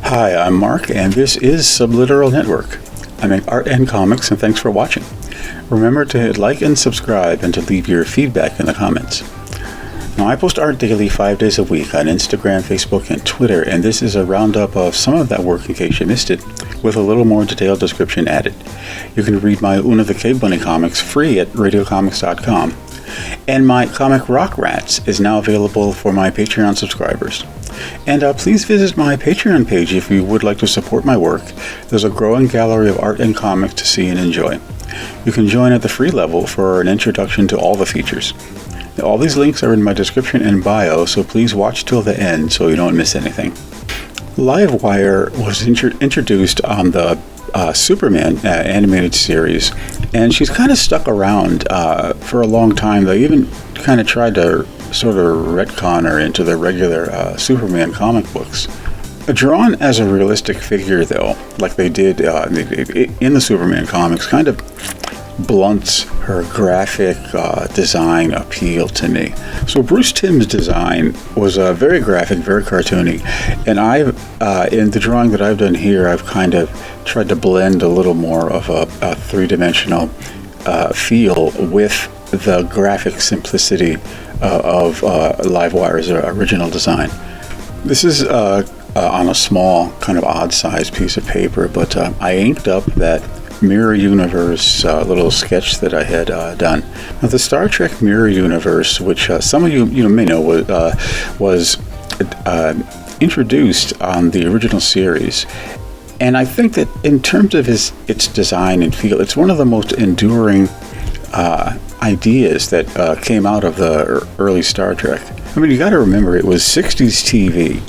Hi, I'm Mark, and this is Subliteral Network. I make art and comics, and thanks for watching. Remember to hit like and subscribe, and to leave your feedback in the comments. Now, I post art daily 5 days a week on Instagram, Facebook, and Twitter, and this is a roundup of some of that work in case you missed it, with a little more detailed description added. You can read my Una the Cave Bunny comics free at radiocomics.com, and my comic Rock Rats is now available for my Patreon subscribers. And please visit my Patreon page if you would like to support my work. There's a growing gallery of art and comics to see and enjoy. You can join at the free level for an introduction to all the features. All these links are in my description and bio, so please watch till the end so you don't miss anything. Livewire was introduced on the Superman animated series, and she's kind of stuck around for a long time. They even kind of tried to sort of retcon her into the regular Superman comic books. Drawn as a realistic figure, though, like they did in the Superman comics, kind of blunts her graphic design appeal to me. So Bruce Timm's design was very graphic, very cartoony, and I've in the drawing that I've done here, I've kind of tried to blend a little more of a three-dimensional feel with the graphic simplicity of Livewire's original design. This is on a small, kind of odd-sized piece of paper, but I inked up that Mirror Universe little sketch that I had done. Now, the Star Trek Mirror Universe, which some of you may know, was introduced on the original series, and I think that in terms of its design and feel, it's one of the most enduring ideas that came out of the early Star Trek. I mean, you got to remember, it was 60s TV,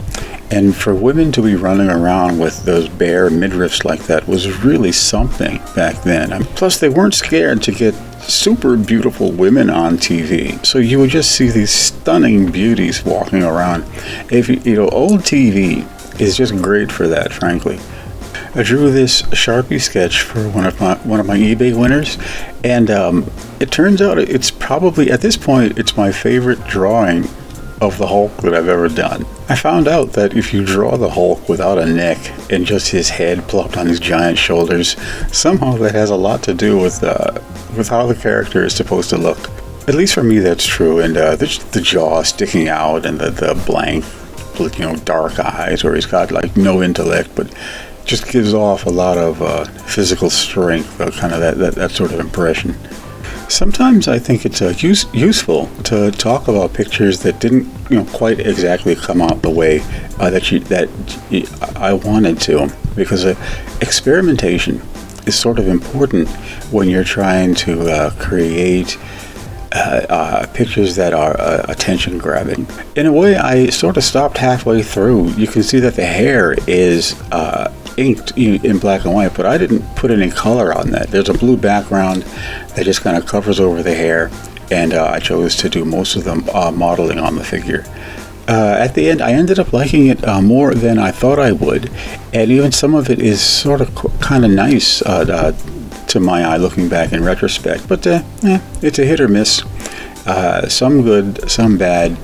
and for women to be running around with those bare midriffs like that was really something back then. And plus, they weren't scared to get super beautiful women on TV, so you would just see these stunning beauties walking around. Old TV is just great for that, frankly. I drew this Sharpie sketch for one of my eBay winners, and it turns out it's probably, at this point, it's my favorite drawing of the Hulk that I've ever done. I found out that if you draw the Hulk without a neck and just his head plopped on his giant shoulders, somehow that has a lot to do with how the character is supposed to look. At least for me, that's true. And the jaw sticking out and the blank, dark eyes, where he's got like no intellect, but just gives off a lot of physical strength, kind of that sort of impression. Sometimes I think it's useful to talk about pictures that didn't quite exactly come out the way that I wanted to, because experimentation is sort of important when you're trying to create pictures that are attention grabbing. In a way, I sort of stopped halfway through. You can see that the hair is inked in black and white, but I didn't put any color on that. There's a blue background that just kind of covers over the hair, and I chose to do most of the modeling on the figure. At the end, I ended up liking it more than I thought I would, and even some of it is sort of kind of nice to my eye looking back in retrospect, but it's a hit or miss. Some good, some bad,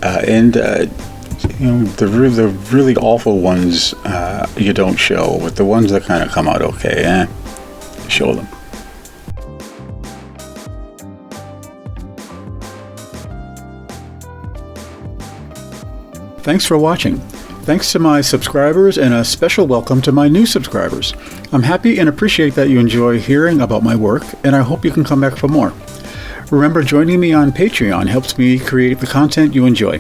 and the really awful ones you don't show, but the ones that kind of come out okay, show them. Thanks for watching. Thanks to my subscribers, and a special welcome to my new subscribers. I'm happy and appreciate that you enjoy hearing about my work, and I hope you can come back for more. Remember, joining me on Patreon helps me create the content you enjoy.